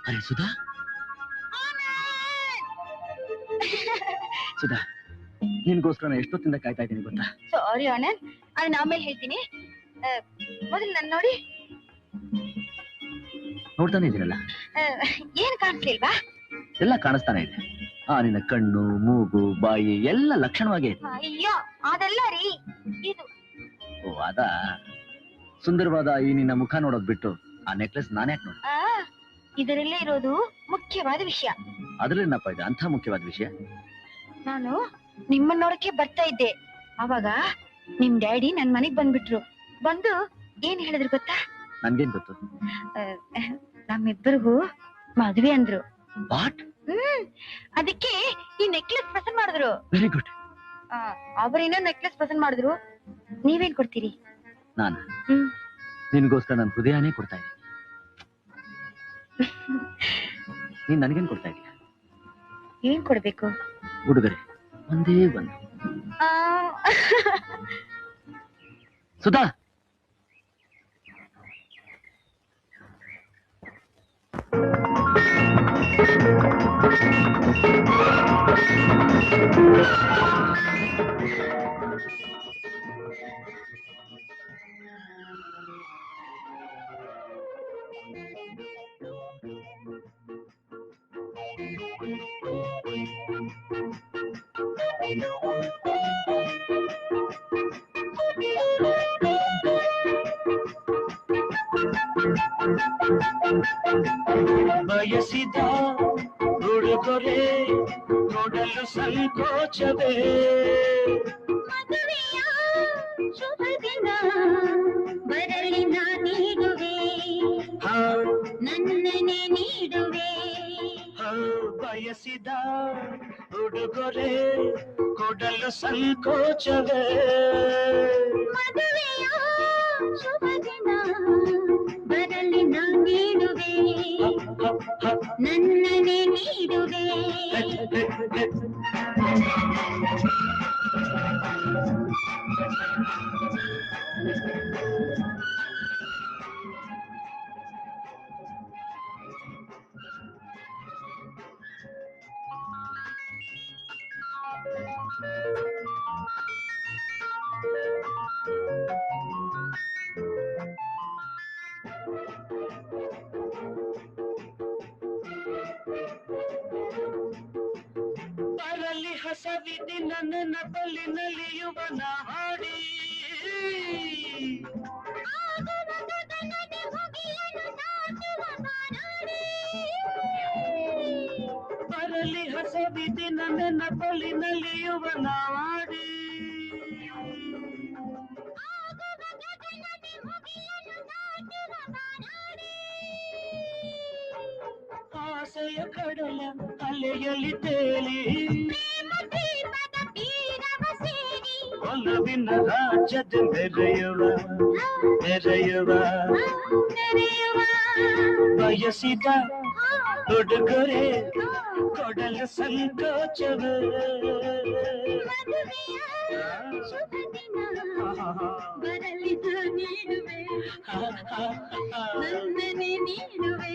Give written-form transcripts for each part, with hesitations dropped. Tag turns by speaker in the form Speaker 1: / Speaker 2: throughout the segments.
Speaker 1: ಅರೆ ಸುಧಾ, ಸುಧಾ, ನಿನ್ಗೋಸ್ಕರ ಎಷ್ಟೊತ್ತಿಂದ ಕಾಯ್ತಾ ಇದ್ದೀನಿ ಗೊತ್ತಾ?
Speaker 2: ಸಾರಿ ಆನಂದ್, ಅದನ್ನ ಆಮೇಲೆ ಹೇಳ್ತೀನಿ. ಮೊದಲು ನನ್ನ ನೋಡಿ.
Speaker 1: ನೋಡ್ತಾನೆ ಇದೀರಲ್ಲ,
Speaker 2: ಏನ್ ಕಾಣಿಸ್ಲಿಲ್ವಾ?
Speaker 1: ಎಲ್ಲ ಕಾಣಿಸ್ತಾನೆ ಇದೆ. ನಿನ್ನ ಕಣ್ಣು, ಮೂಗು, ಬಾಯಿ ಎಲ್ಲ ಲಕ್ಷಣವಾಗಿ.
Speaker 2: ಅಯ್ಯೋ ಅದೆಲ್ಲ ರೀ ಇದು.
Speaker 1: ಓ ಅದ ಸುಂದರವಾದ ಈ ನಿನ್ನ ಮುಖ ನೋಡೋದ್ ಬಿಟ್ಟು ಆ ನೆಕ್ಲೆಸ್ ನಾನೇ ಯಾಕೆ ನೋಡಿ?
Speaker 2: ಇದರಲ್ಲೇ ಇರೋದು ಮುಖ್ಯವಾದ ವಿಷಯ.
Speaker 1: ಅದ್ರಲ್ಲೇನಪ್ಪ ಇದೆ ಅಂತ ಮುಖ್ಯವಾದ ವಿಷಯ?
Speaker 2: ನಾನು ನಿಮ್ಮನ್ನ ನೋಡಕ್ಕೆ ಬರ್ತಾ ಇದ್ದೆ, ಅವಾಗ ನಿಮ್ ಡ್ಯಾಡಿ ನನ್ ಮನೆಗ್ ಬಂದ್ಬಿಟ್ರು. ಬಂದು ಏನ್ ಹೇಳಿದ್ರು ಗೊತ್ತಾ?
Speaker 1: ನನ್ಗೇನ್ ಗೊತ್ತು?
Speaker 2: ನಮ್ಮಿಬ್ಬರಿಗೂ ಮದ್ವೆ ಅಂದ್ರು.
Speaker 1: ವಾಟ್?
Speaker 2: ಅದಕ್ಕೆ ಈ ನೆಕ್ಲೆಸ್ ಪಸಂದ್ ಮಾಡಿದ್ರು.
Speaker 1: Very good.
Speaker 2: ಅವ್ರೇನೋ ನೆಕ್ಲೆಸ್ ಪಸಂದ್ ಮಾಡಿದ್ರು, ನೀವೇನ್ ಕೊಡ್ತೀರಿ?
Speaker 1: ನಾನು ನಿನ್ಗೋಸ್ಕರ ನನ್ನ ಹೃದಯನೇ ಕೊಡ್ತಾ ಇದ್ದೀನಿ. ನೀನ್ ನನ್ಗೇನ್ ಕೊಡ್ತಾ ಇದೀಯ?
Speaker 2: ಏನ್ ಕೊಡ್ಬೇಕು?
Speaker 1: ಉಡುಗೊರೆ ಒಂದೇ ಒಂದು. ಸುಧಾ,
Speaker 3: ಬಯಸಿದ ಉಡುಗೊರೆ ಕೊಡಲು ಸಂಕೋಚವೇ,
Speaker 2: ಮದುವೆಯ ಶುಭ ದಿನ ಬರಲಿ ನಾ ನೀಡುವೆ, ನನ್ನನ್ನೇ ನೀಡುವೆ.
Speaker 3: ಬಯಸಿದ ಉಡುಗೊರೆ ಕೊಡಲು ಸಂಕೋಚವೇ,
Speaker 2: ಮದುವೆಯ ಶುಭ ದಿನ ಬರಲಿ ನಾ ನೀಡುವೆ, ನನ್ನನ್ನೇ ನೀಡುವೆ.
Speaker 3: ಬರಲಿ ಹಸವಿದಿ ನನ್ನ ಬಲಿ ನಲಿಯುವ ಹಾಡಿ, ಬರಲಿ ಹಸವಿದಿ ನನ್ನ ಬಲಿ ನಲಿಯುವ ನಾಡಿ, ಆಸೆಯ ಕಡಲ ಅಲೆಯಲಿ ತೇಲಿ, ಒಲವಿನ ರಾಜ್ಯದ ಮೆರೆಯುವ ಮೆರೆಯುವ, ಬಯಸಿದ ಉಡುಗೊರೆ ಕೊಡಲು ಸಂಕೋಚವೇ,
Speaker 2: ಬರಲಿ ನೀಡುವೆ, ನನ್ನನ್ನೇ ನೀಡುವೆ.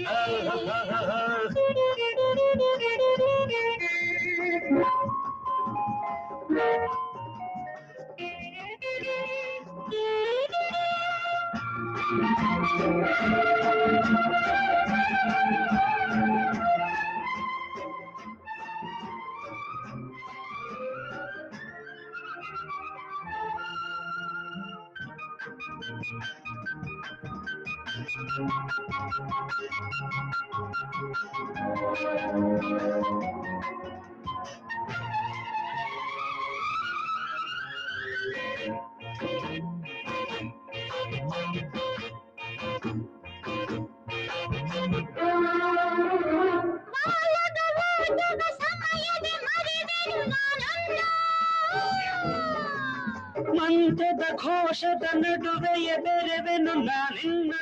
Speaker 3: ಮಂತ್ರದ ಘೋಷದ ನಡುವೆಯ ಬೆರೆವೆನು ನಾನಿನ್ನ,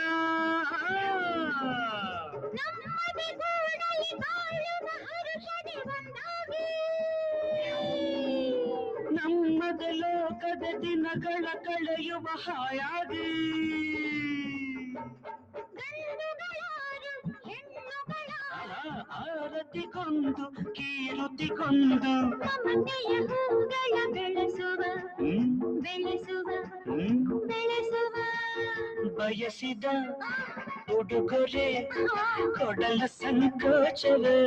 Speaker 3: ನಮ್ಮದ ಲೋಕದ ದಿನಗಳ ಕಳೆಯುವ ಹಾಯಾಗಿ, ಆರತಿಗೊಂದು ಕೀರುತಿಗೊಂದು
Speaker 2: ಮಮತೆಯ ಹೂಗಳ ಬೆಳೆಸುವ
Speaker 3: ಹ್ಮ್,
Speaker 2: ಬೆಳೆಸುವ
Speaker 3: ಹ್ಮ್.
Speaker 2: ಬೆಳೆಸುವ
Speaker 3: ಬಯಸಿದ ಉಡುಗೊರೆ ಕೊಡಲ ಸಂಕೋಚವೇ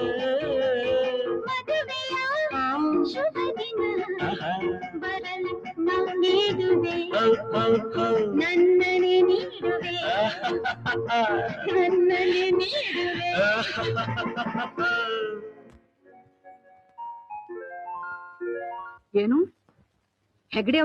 Speaker 2: ಮದುವೆಯ ಶುಭ ದಿನ
Speaker 3: ಆಹಾ.
Speaker 2: ಬರಲು ನೀಡುವೆ
Speaker 3: ಹೋ, ಹೋ, ಹೋ.
Speaker 2: ನನ್ನನೆ ನೀಡುವೆ ನನ್ನನೆ ನೀಡುವೆ
Speaker 4: ಏನು ಹೆಗಡೆ